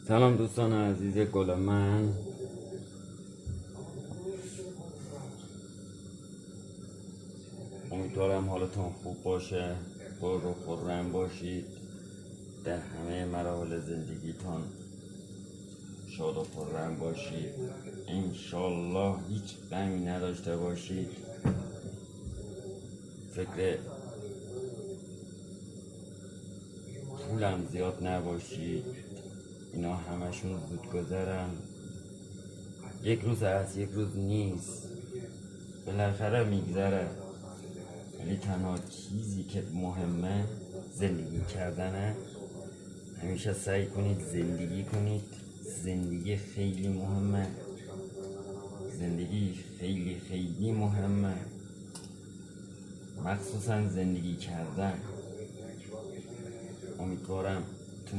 سلام دوستان عزیز گل من، امیدوارم حالتون خوب باشه، پر و خرم باشید، در همه مراحل زندگیتان شاد و خرم باشید، انشالله هیچ غمی نداشته باشید، فکر پولم زیاد نباشید، اینا همشون زود گذرن، یک روز هست یک روز نیست، بالاخره میگذره. ولی تنها چیزی که مهمه زندگی کردنه. همیشه سعی کنید زندگی کنید، زندگی خیلی مهمه، زندگی خیلی خیلی مهمه، مخصوصا زندگی کردن. امیدوارم تو